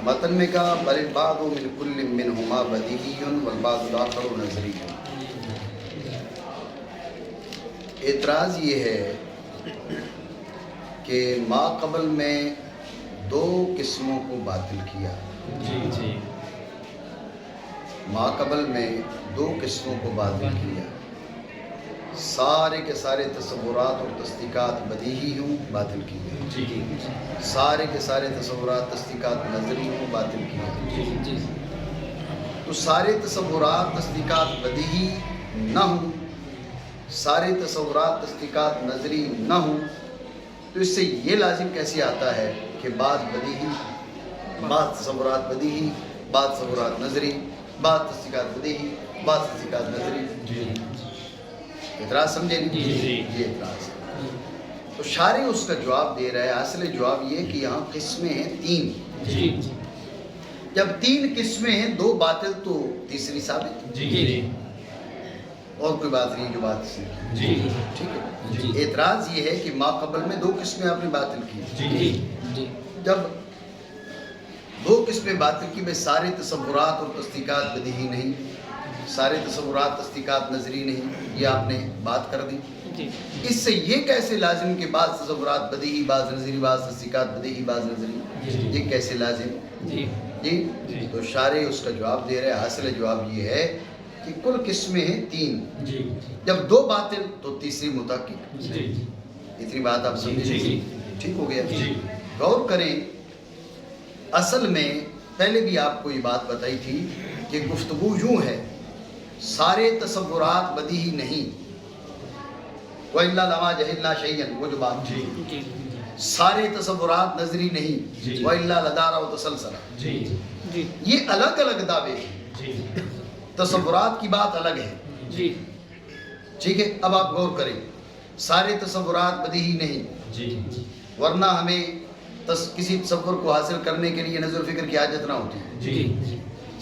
متن میں کہا بل البعض من کل منہما بدیہی والبعض الاخر نظری. اعتراض یہ ہے کہ ما قبل میں دو قسموں کو باطل کیا. ما قبل میں دو قسموں کو باطل کیا. سارے کے سارے تصورات اور تصدیقات بدیہی ہوں باطل کیے. سارے کے سارے تصورات تصدیقات نظری ہوں باطل کیے. تو سارے تصورات تصدیقات بدیہی نہ ہوں، سارے تصورات تصدیقات نظری نہ ہوں، تو اس سے یہ لازم کیسے آتا ہے کہ بعض بدیہی، بعض تصورات بدیہی، بعض تصورات نظری، بعض تصدیقات بدیہی، بعض تصدیقات نظری. اعتراض سمجھے نہیں؟ یہ اعتراض ہے. تو شارح اس کا جواب دے رہا ہے. اصل جواب یہ کہ یہاں قسمیں ہیں تین. جب تین قسمیں ہیں، دو باطل تو تیسری ثابت. اور کوئی بات نہیں جو بات ٹھیک ہے. اعتراض یہ ہے کہ ما قبل میں دو قسمیں آپ نے باطل کی. جب دو قسمیں باطل کی میں سارے تصورات اور تصدیقات بدیہی نہیں، سارے تصورات تصدیقات نظری نہیں، یہ آپ نے بات کر دی. اس سے یہ کیسے لازم کہ بعض تصورات بدیہی، بعض نظری، بعض تصدیقات بدیہی، بعض نظری، یہ کیسے لازم؟ جی تو شارح اس کا جواب دے رہے ہیں. حاصل جواب یہ ہے کہ کل قسمیں ہیں تین. جب دو باطل تو تیسری متحقق. اتنی بات آپ سمجھے؟ ٹھیک ہو گیا. غور کریں، اصل میں پہلے بھی آپ کو یہ بات بتائی تھی کہ گفتگو یوں ہے، سارے تصورات بدیہی نہیں، وَإِلَّا لَمَا جَهِلْنَا شَيْئًا، وہ جو بات تھی. سارے تصورات نظری نہیں، وَإِلَّا لَدَارَ وَتَسَلْسَلَ. یہ الگ الگ دعوے ہیں. تصورات کی بات الگ ہے. ٹھیک ہے. اب آپ غور کریں، سارے تصورات بدیہی نہیں، ورنہ ہمیں کسی تصور کو حاصل کرنے کے لیے نظر و فکر کی حاجت نہ ہوتی.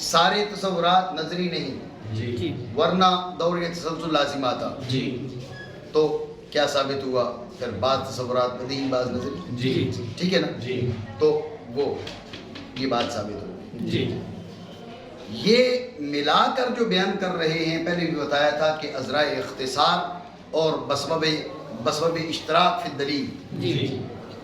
سارے تصورات نظری نہیں، ورنہ دور تسلسل لازم آتا. تو کیا ثابت ہوا؟ پھر بعض تصورات بدیہی، بعض نظری. ٹھیک ہے نا؟ تو وہ یہ بات ثابت ہو. یہ ملا کر جو بیان کر رہے ہیں، پہلے بھی بتایا تھا کہ ازرائے اختصار اور بسبب اشتراک فی الدلیل،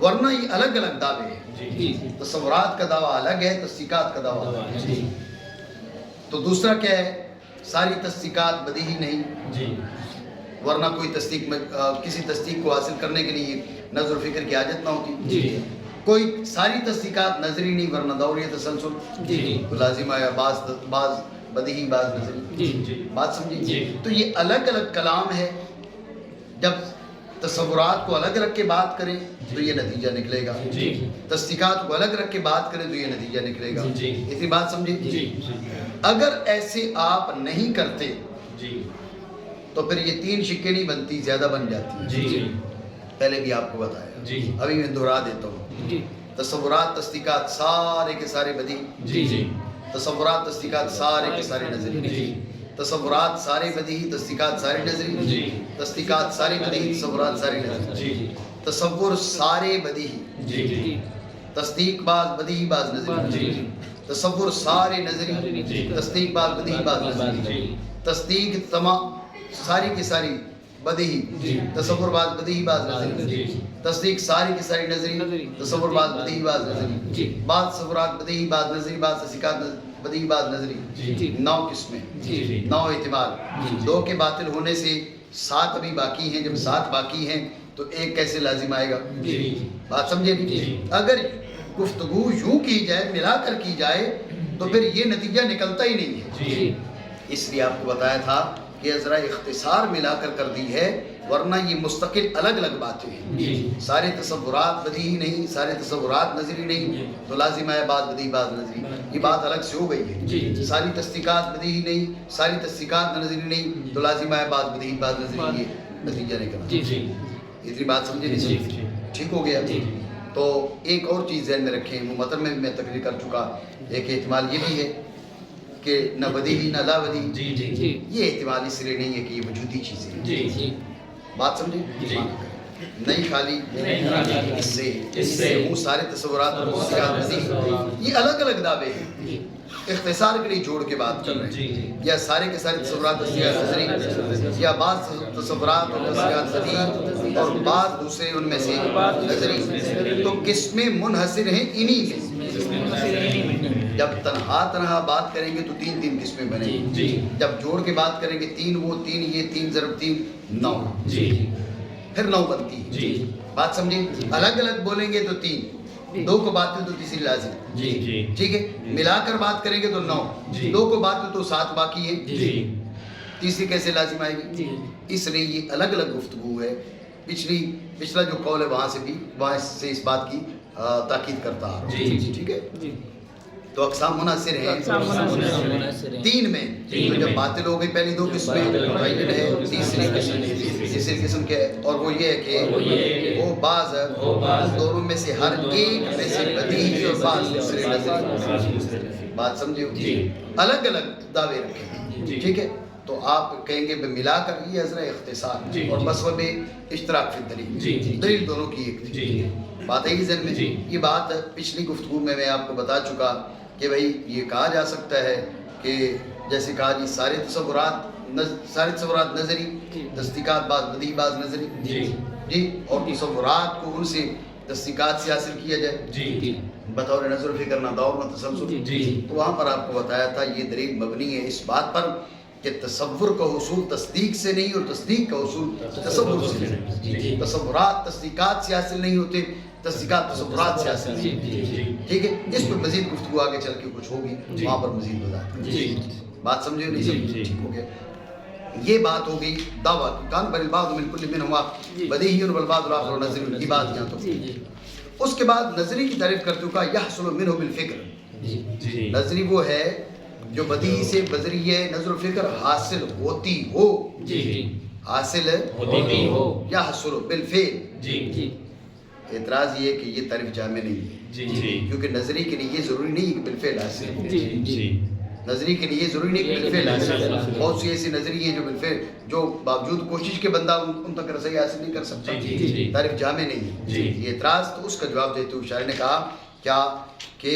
ورنہ یہ الگ الگ دعوے ہیں. تصورات کا دعویٰ الگ ہے، تصدیقات کا دعویٰ الگ ہے. تو دوسرا کیا ہے؟ ساری تصدیقات بدیہی نہیں، ورنہ کوئی تصدیق میں کسی تصدیق کو حاصل کرنے کے لیے نظر و فکر کی حاجت نہ ہوتی. کوئی ساری تصدیقات نظری نہیں، ورنہ دوری تسلسل تو لازم آیا بعض بدیہی، بعض نظری. بات سمجھیں؟ تو یہ الگ الگ کلام ہے. جب تصورات کو الگ رکھ کے بات کریں تو یہ نتیجہ نکلے گا، تصدیقات کو الگ رکھ کے بات کریں تو یہ نتیجہ نکلے گا. اتنی بات سمجھیں؟ اگر ایسے آپ نہیں کرتے تو پھر یہ تین شکیں نہیں بنتی، زیادہ بن جاتی ہیں. پہلے بھی آپ کو بتایا، ابھی میں دہرا دیتا ہوں. تصورات تصدیقات سارے کے سارے بدیہی، تصورات تصدیقات سارے کے سارے نظری، تصورات سارے بدیہی، تصدیقات سارے نظری، تصدیقات سارے بدیہی، تصورات سارے نظری. تصور سارے بدیہی، تصدیق بعض بدیہی، بعض نظری. تصور سارے نظری، تصدیق بعض بدیہی، بعض نظری. تصدیق تمام ساری کی ساری بدیہی، تصور بعض بدیہی، بعض نظری. تصدیق ساری کی ساری نظری، تصور بعض بدیہی، بعض نظری. بعض تصورات بدیہی، بعض نظری، بعض تصدیقات بدیہی، بعض نظری. 9 قسمیں، 9 احتمال. 2 کے باطل ہونے سے 7 ابھی باقی ہیں. جب 7 باقی ہیں تو ایک کیسے لازم آئے گا؟ بات سمجھے نہیں؟ اگر گفتگو یوں کی جائے، ملا کر کی جائے، تو پھر یہ نتیجہ نکلتا ہی نہیں ہے. اس لیے آپ کو بتایا تھا کہ ذرا اختصار ملا کر دی ہے، ورنہ یہ مستقل الگ الگ باتیں ہیں. سارے تصورات بدیہی نہیں، سارے تصورات نظری نہیں، تو لازم ہے بعض بدیہی، بعض نظری. یہ بات الگ سے ہو گئی ہے. ساری تصدیقات بدیہی نہیں، ساری تصدیقات نظری نہیں، تو لازم ہے بعض بدیہی، بعض نظری. یہ نتیجہ نکلنا. اتنی بات سمجھے نہیں؟ ٹھیک ہو گیا. تو ایک اور چیز ذہن میں رکھیں، وہ متن میں میں تقریر کر چکا. ایک احتمال یہ بھی ہے کہ نہ بدیہی نہ لا بدیہی. یہ احتمال اس لیے نہیں ہے کہ یہ وجودی چیزیں ہیں. بات سمجھے؟ نہیں خالی اس سے وہ سارے تصورات اور تفصیلات یہ الگ الگ دعوے ہیں، اختصار کے لیے جوڑ کے بات کر رہے ہیں، یا سارے کے سارے تصورات تفصیلات نظری، یا بعض تصورات اور تفصیلات نظری اور بعض دوسرے ان میں سے نظری، تو قسمیں منحصر ہیں انہی میں۔ جب تنہا بات کریں گے تو تین قسمیں بنیں گی، جب جوڑ کے بات کریں گے تین وہ تین یہ تین ضرب تین 9، پھر 9 بنتی ہے، بات سمجھیں؟ الگ الگ بولیں گے تو 3، 2 کو بات تو تیسری لازم، ٹھیک ہے؟ ملا کر بات کریں گے تو 9، 2 کو بات تو 7 باقی ہے، تیسری کیسے لازم آئے گی؟ اس لیے یہ الگ الگ گفتگو ہے۔ پچھلا جو قول ہے وہاں سے اس بات کی تاکید کرتا آ رہا ہوں، ٹھیک ہے؟ تو اقسام منحصر ہیں 3 میں، تو جب باطل ہو گئی پہلی 2 قسمیں متعین ہے، تیسری قسم کے اور وہ یہ ہے کہ وہ بعض دونوں میں سے ہر ایک میں سے بدیہی اور بعض دوسرے نظری، بات سمجھے؟ الگ الگ دعوے رکھیں، ٹھیک ہے؟ تو آپ کہیں گے ملا کر یہ ازرا اختصار اور بسبب اشتراک فی الدلیل، دلیل دونوں کی ایک تھی، بات ہے ذہن میں۔ یہ بات پچھلی گفتگو میں آپ کو بتا چکا کہ بھئی یہ کہا جا سکتا ہے کہ جیسے کہا جی سارے تصورات نظری، تصدیقات بعض بدیہی بعض نظری، جی، اور تصورات کو ان سے تصدیقات سے حاصل کیا جائے بطور نظر و فکر نہ دور نہ تصور، تو وہاں پر آپ کو بتایا تھا یہ دلیل مبنی ہے اس بات پر کہ تصور کا حصول تصدیق سے نہیں اور تصدیق کا حصول تصور سے نہیں، تصورات تصدیقات سے حاصل نہیں ہوتے، تصدیقات تصورات سے حاصل نہیں ہوتے، ٹھیک ہے؟ اس پر مزید گفتگو آگے چل کے کچھ ہوگی، وہاں پر مزید وضاحت کریں، بات سمجھے نہیں سمجھے؟ ٹھیک ہو گیا۔ یہ بات ہو گئی دعویٰ کی، کان بل البعض من کل منہما بدیہی والبعض الاخر نظری کی بات یہاں تو اس کے بعد نظری کی تعریف کرتے ہوئے کہا یحصل منہ بالفکر، نظری وہ ہے جو بدیہی سے بذریعہ نظر و فکر حاصل ہوتی ہو، حاصل ہوتی ہو، یحصل بالفعل۔ اعتراض یہ ہے کہ یہ تعریف جامع نہیں ہے، کیونکہ نظری کے لیے یہ ضروری نہیں ہے کہ بالفعل حاصل ہو، نظری کے لیے یہ ضروری نہیں کہ بالفعل حاصل ہو، بہت سی ایسی نظری ہیں جو بالفعل جو باوجود کوشش کے بندہ ان تک رسائی حاصل نہیں کر سکتا، تعریف جامع نہیں ہے۔ یہ اعتراض تو اس کا جواب دیتے ہوئے شاعر نے کہا کیا کہ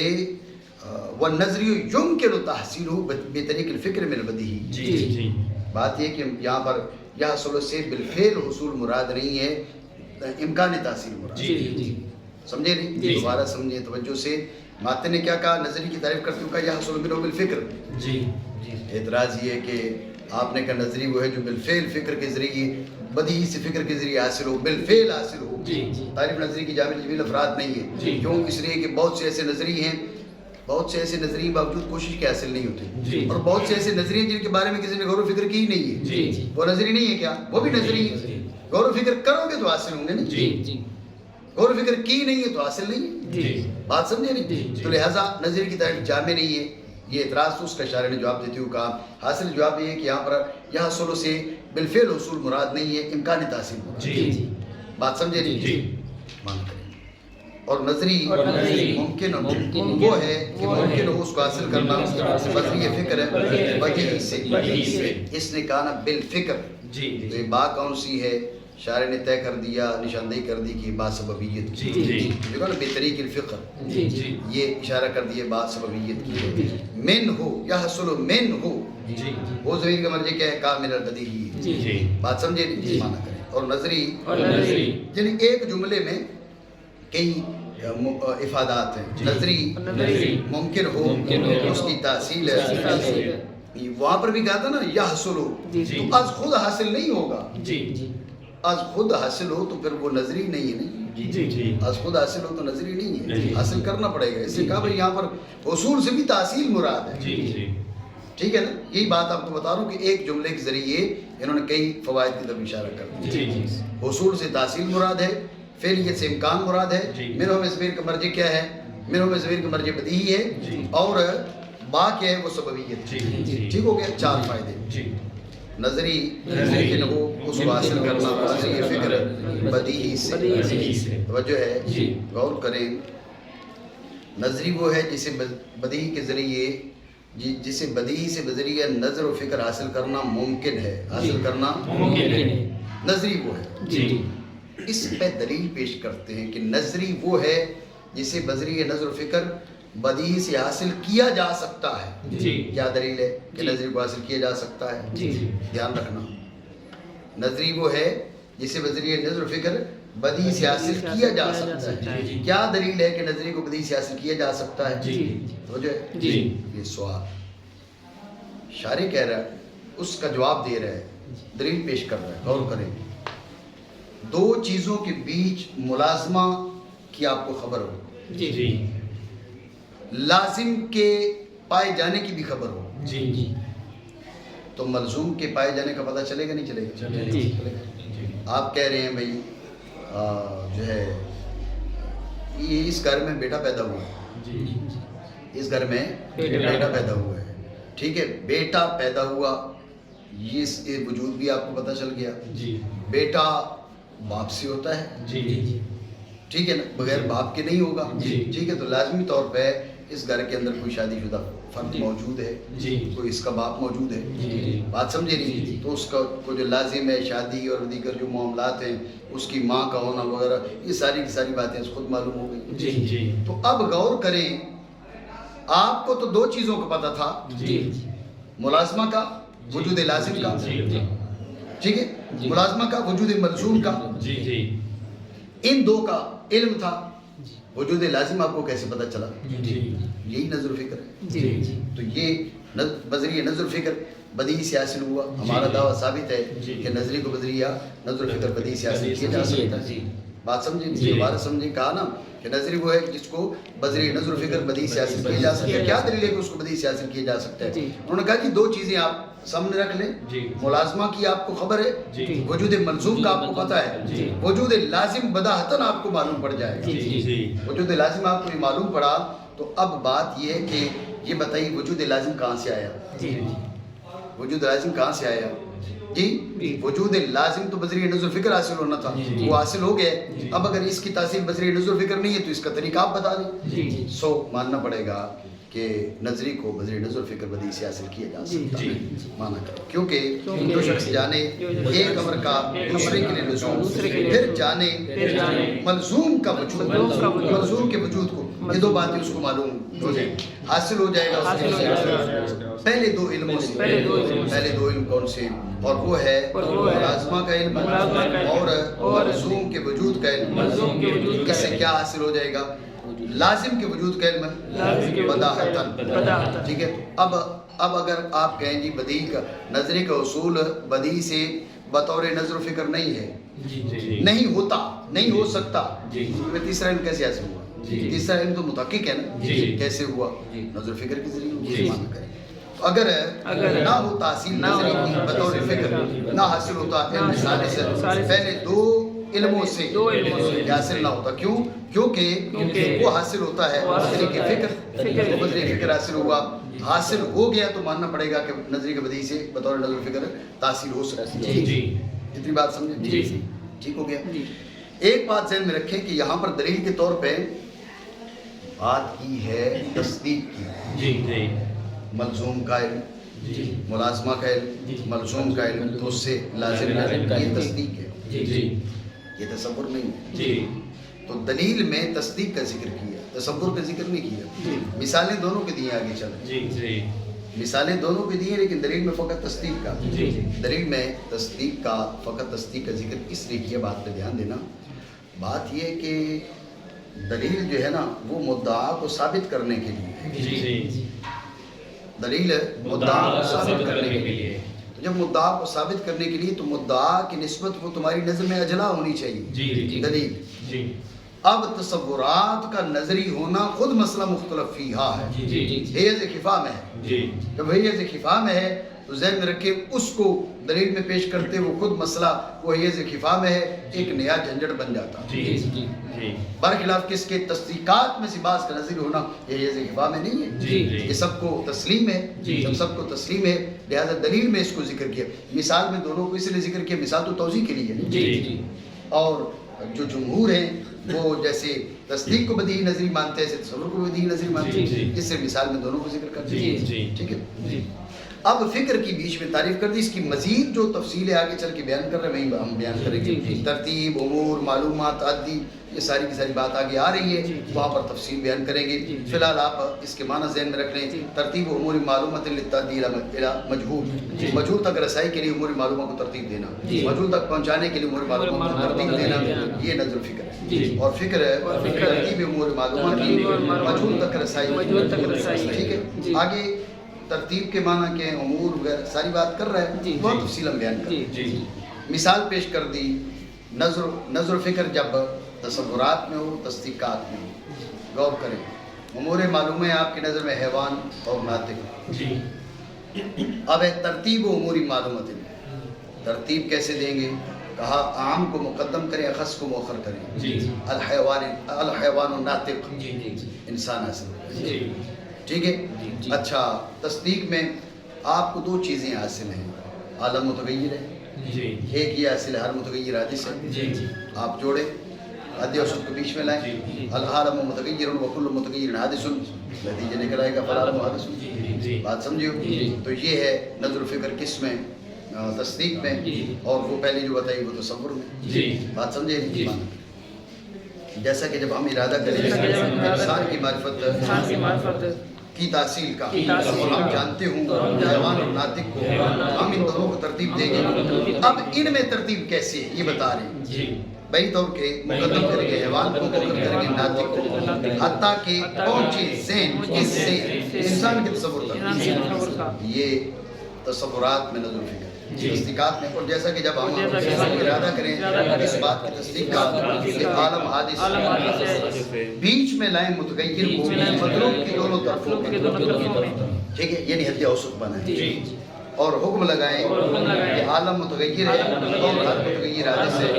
والنظری یمکن تحصیلہ بطریق الفکر من البدیہی، بات یہ کہ یہاں پر یحصل سے بالفعل حصول مراد نہیں ہے، امکان تحصیل مراد، سمجھے نہیں؟ دوبارہ سمجھے توجہ سے، ماتن نے کیا کہا؟ نظری کی تعریف کرتے ہوئے کہا یحصل منہ بالفکر، اعتراض یہ ہے کہ آپ نے کہا نظری وہ ہے جو بالفعل فکر کے ذریعے بدیہی سے فکر کے ذریعے حاصل ہو، بالفعل حاصل ہو، تعریف نظری کی جامع جمیل افراد نہیں ہے، کیوں؟ اس لیے کہ بہت سے ایسے نظری ہیں، بہت سے ایسے نظری باوجود کوشش کے حاصل نہیں ہوتے، اور بہت سے ایسے نظری ہیں جن کے بارے میں کسی نے غور و فکر کی ہی نہیں ہے، وہ نظری نہیں ہے، کیا وہ بھی نظری ہے؟ غور و فکر کرو گے تو حاصل ہوں گے نا، غور و فکر کی نہیں ہے تو حاصل نہیں ہے، بات سمجھے نہیں؟ تو لہٰذا نظری کی تعریف جامع نہیں ہے، یہ اعتراض تو اس کا شاعر نے جواب دیتے ہوئے کہا حاصل جواب یہ ہے کہ یہاں پر یحصل سے بالفعل حصول مراد نہیں ہے، امکان تحصیل مراد، بات سمجھے نہیں؟ مان کریں اور نظری ممکن وہ ہے کہ ممکن ہو اس کو حاصل کرنا بذریعہ فکر ہے بدیہی سے، اس نے کہا نا بالفکر، تو یہ با کون سی ہے؟ شاعر نے طے کر دیا، نشاندہی کر دی کہ با سببیت کی، جو کہا نا بطریق الفقر، یہ اشارہ کر دیا با سببیت کی، من ہو یحصل من ہو، وہ ضمیر کا مرجع کیا ہے؟ کا من البدیہی، بات سمجھے نہیں؟ مانا کریں اور نظری یعنی ایک جملے میں کئی افادات ہیں، نظری ممکن ہو اس کی تحصیل ہے، وہاں پر بھی کہا تھا نا یحصل ہو، تو از خود حاصل نہیں ہوگا، از خود حاصل ہو تو پھر وہ نظری نہیں ہے، نہیں از خود حاصل ہو تو نظری نہیں ہے، حاصل کرنا پڑے گا، اس نے کہا بھائی یہاں پر حصول سے بھی تحصیل مراد ہے، ٹھیک ہے نا؟ یہی بات آپ کو بتا رہا ہوں کہ ایک جملے کے ذریعے انہوں نے کئی فوائد کی طرف اشارہ کر دیا، حصول سے تحصیل مراد ہے، فعلیت سے امکان مراد ہے، منہ میں ضمیر کا مرجع کیا ہے؟ منہ میں ضمیر کا مرجع بدیہی ہے، اور با کیا ہے؟ وہ سببیت، ٹھیک ہو گیا؟ 4 فائدے، نظری ممکن ہو اس کو حاصل کرنا بذریعہ فکر بدیہی سے، توجہ ہے، غور کریں، نظری وہ ہے جسے بدیہی کے ذریعے جسے بدیہی سے بذریعہ نظر و فکر حاصل کرنا ممکن ہے، حاصل کرنا نظری وہ ہے، اس پہ دلیل پیش کرتے ہیں کہ نظری وہ ہے جسے بذریعہ نظر و فکر بدیہی سے حاصل کیا جا سکتا ہے. کیا دلیل ہے کہ نظری کو حاصل کیا جا سکتا ہے؟ دھیان رکھنا، نظری وہ ہے جسے بذریعہ نظر و فکر بدیہی سے حاصل کیا جا سکتا ہے. کیا دلیل ہے کہ نظری کو بدیہی سے حاصل کیا جا سکتا ہے؟ یہ سوال شارح کہہ رہا ہے، اس کا جواب دے رہا ہے، دلیل پیش کر رہا ہے. غور کریں، دو چیزوں کے بیچ ملازمہ کی آپ کو خبر ہو، لازم کے پائے جانے کی بھی خبر ہو، تو ملزوم کے پائے جانے کا پتہ چلے گا نہیں چلے گا؟ آپ کہہ رہے ہیں بھائی جو ہے یہ اس گھر میں بیٹا پیدا ہوا ہے، اس گھر میں بیٹا پیدا ہوا ہے، ٹھیک ہے، بیٹا پیدا ہوا، یہ وجود بھی آپ کو پتہ چل گیا. بیٹا باپ سے ہوتا ہے، ٹھیک ہے نا، بغیر باپ کے نہیں ہوگا، ٹھیک ہے. تو لازمی طور پہ اس گھر کے اندر کوئی شادی شدہ فرد موجود ہے، کوئی اس کا باپ موجود ہے. بات سمجھے نہیں؟ تو اس کا کو جو لازم ہے شادی اور دیگر جو معاملات ہیں، اس کی ماں کا ہونا وغیرہ، یہ ساری کی ساری باتیں خود معلوم ہو گئی. تو اب غور کریں، آپ کو تو دو چیزوں کا پتہ تھا، ملازمہ کا، وجود لازم کا، ٹھیک ہے، ملازمہ کا، وجود ملزوم کا، ان دو کا علم تھا. وجود لازم آپ کو کیسے پتہ چلا؟ یہی نظر و فکر ہے. تو یہ بذریعہ نظر و فکر بدیہی سے حاصل ہوا. ہمارا دعویٰ ثابت ہے کہ نظری کو بذریعہ نظر و فکر بدیہی سے حاصل کیا جا سکتا ہے. بات سمجھیں، دوبارہ سمجھیں. کہا نا کہ نظری وہ ہے جس کو بذریعہ نظر و فکر بدیہی سے حاصل کیا جا سکتا ہے. کیا دلیل ہے کہ اس کو بدیہی سے حاصل کیا جا سکتا ہے؟ انہوں نے کہا کہ دو چیزیں آپ سامنے رکھ لیں، ملازمہ کی آپ کو خبر ہے، وجود ملزوم کا آپ کو پتہ ہے، وجود لازم بداہتاً آپ کو معلوم پڑ جائے گا. وجود لازم آپ کو یہ معلوم پڑا تو اب بات یہ ہے کہ یہ بتائیے وجود لازم کہاں سے آیا؟ وجود لازم کہاں سے آیا؟ وجود لازم تو بذریعہ نظر فکر حاصل ہونا تھا، وہ حاصل ہو گیا. اب اگر اس کی تاثیر بذریعہ نظر فکر نہیں ہے تو اس کا طریقہ آپ بتا دیں. سو ماننا پڑے گا کہ نظری کو بذریعہ نظر فکر بدیہی سے حاصل کیا جا سکتا ہے. مانا کرو، کیونکہ جو شخص جانے ایک امر کا دوسرے کے لیے لزوم، پھر جانے ملزوم کا وجود، ملزوم کے وجود کو، یہ دو باتیں اس کو معلوم ہو جائیں، حاصل ہو جائے گا. پہلے دو علموں سے، پہلے دو علم کون سے؟ اور وہ ہے ملازمہ کا علم اور ملزوم کے وجود کا علم. اس سے کیا حاصل ہو جائے گا؟ لازم کے وجود کا علم بداہتاً. ٹھیک ہے. اب اگر آپ کہیں جی بدیہی کا، نظری کا اصول بدیہی سے بطور نظر و فکر نہیں ہے، نہیں ہوتا، نہیں ہو سکتا، تیسرا علم کیسے حاصل ہوا؟ تیسرا علم تو متحقق ہے نا، کیسے ہوا؟ نظر و فکر کے ذریعے ہوا. اگر نہ ہو تحصیل نظری کی بطور فکر، نہ حاصل ہوتا علم ثالث، پہلے دو علموں سے حاصل نہ ہوتا. کیوں؟ کیونکہ وہ حاصل ہوتا ہے نظری کی فکر، وہ نظری فکر حاصل ہوا، حاصل ہو گیا تو ماننا پڑے گا کہ نظری کے بدیہی سے بطور نظر فکر تحصیل ہو سکتی ہے. اتنی بات سمجھیں؟ ٹھیک ہو گیا. ایک بات ذہن میں رکھیں کہ یہاں پر دلیل کے طور پہ بات کی ہے تصدیق کی. ملزوم کا علم، ملازمہ کا علم، ملزوم کا علم، تو اس سے لازم یہ تصدیق ہے، یہ تصور نہیں ہے. تو دلیل میں تصدیق کا ذکر کیا، تصور کا ذکر نہیں کیا. مثالیں دونوں کے دیے، آگے چلیں. مثالیں دونوں کے دیے لیکن دلیل میں فقط تصدیق کا، دلیل میں تصدیق کا، فقط تصدیق کا ذکر اس لیے کیا. بات پہ دھیان دینا. بات یہ کہ دلیل جو ہے نا وہ مدعا کو ثابت کرنے کے لیے، دلیل مدعا کو ثابت کرنے کے لیے. جب مدعا کو ثابت کرنے کے لیے تو مدعا کی نسبت وہ تمہاری نظر میں اجلا ہونی چاہیے دلیل. اب تصورات کا نظری ہونا خود مسئلہ مختلف فیہا ہے، حیز خفا میں ہے. جب حیز خفا میں ہے تو ذہن میں رکھے اس کو دلیل میں پیش کرتے وہ خود مسئلہ وہ حیز خفا میں ہے، ایک نیا جھنجھٹ بن جاتا. برخلاف کس کے تصدیقات میں سے بعض کا نظری ہونا یہ حیز خفا میں نہیں ہے، یہ سب کو تسلیم ہے، سب کو تسلیم ہے. لہذا دلیل میں اس کو ذکر کیا. مثال میں دونوں کو اس لیے ذکر کیا، مثال تو توضیح کے لیے، اور جو جمہور ہیں وہ جیسے تصدیق کو بدیہی نظری مانتے ہیں، ایسے تصور کو بدیہی نظری مانتے ہیں، اس سے مثال میں دونوں کو ذکر کرتے ہیں. ٹھیک ہے. اب فکر کی بیچ میں تعریف کر دی، اس کی مزید جو تفصیل ہے آگے چل کے بیان کر رہے ہیں وہیں ہم بیان کریں گے. ترتیب، امور، معلومات، عدی، یہ ساری کی ساری بات آگے آ رہی ہے، وہاں پر تفصیل بیان کریں گے. فی الحال آپ اس کے معنی ذہن میں رکھ لیں. ترتیب امور معلومات للتعدی الی مجہول، مجہول تک رسائی کے لیے امور معلومہ کو ترتیب دینا، مجہول تک پہنچانے کے لیے امور معلومہ کو ترتیب دینا، یہ نظر فکر ہے. اور فکر ہے ترتیب امور معلومہ کی مجہول تک رسائی. ٹھیک ہے. آگے ترتیب کے معنی کے امور وغیرہ ساری بات کر رہا ہے، بہت تفصیل ہم بیان کر رہے ہیں. مثال پیش کر دی. نظر فکر جب تصورات میں ہو، تصدیقات میں ہو. غور کریں. امور معلوم ہے آپ کی نظر میں حیوان اور ناطق. اب ہے ترتیب و امور معلومات. ترتیب کیسے دیں گے؟ کہا عام کو مقدم کریں، اخص کو مؤخر کریں. الحیوان الناطق، انسان حاصل. ٹھیک ہے. اچھا، تصدیق میں آپ کو دو چیزیں حاصل ہیں. عالم متغیر ہے، ایک یہ حاصل ہے ہر متغیر حادث ہے. آپ جوڑے عدی اور شد کو بیچ میں لائیں. العالم متغیر وکل متغیر حادث، نتیجہ نکل آئے گا فالعالم حادث. بات سمجھیو؟ تو یہ ہے نظر و فکر کس میں؟ تصدیق میں. اور وہ پہلے جو بتائی وہ تصور میں. بات سمجھے؟ جیسا کہ جب ہم ارادہ کریں انسان کی معرفت کی تحصیل کا، اور ہم جانتے ہوں حیوان اور ناطق کو، ہم ان دونوں کو ترتیب دیں گے. اب ان میں ترتیب کیسے ہے یہ بتا رہے ہیں. بھائی طور کے مقدم کریں گے حیوان کو، مقدم کریں گے ناطق کو، حتیٰ کہ پہنچے ذہن کس سے؟ انسان کے تصور تک. یہ تصورات میں نظر و فکر، تصدیقات میں. اور جیسا کہ جب ہم ارادہ کریں اس بات کی تصدیق کا کہ عالم حادث، بیچ میں لائیں متغیر کو مطلوب کی دونوں طرفوں میں. ٹھیک ہے. یعنی حد اوسط بنائیں اور حکم لگائیں کہ عالم متغیر ہے اور ہر متغیر حادث ہے.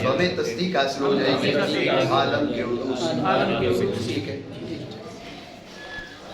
ہمیں تصدیق حاصل ہو جائے گی عالم کے حدوث. ٹھیک ہے.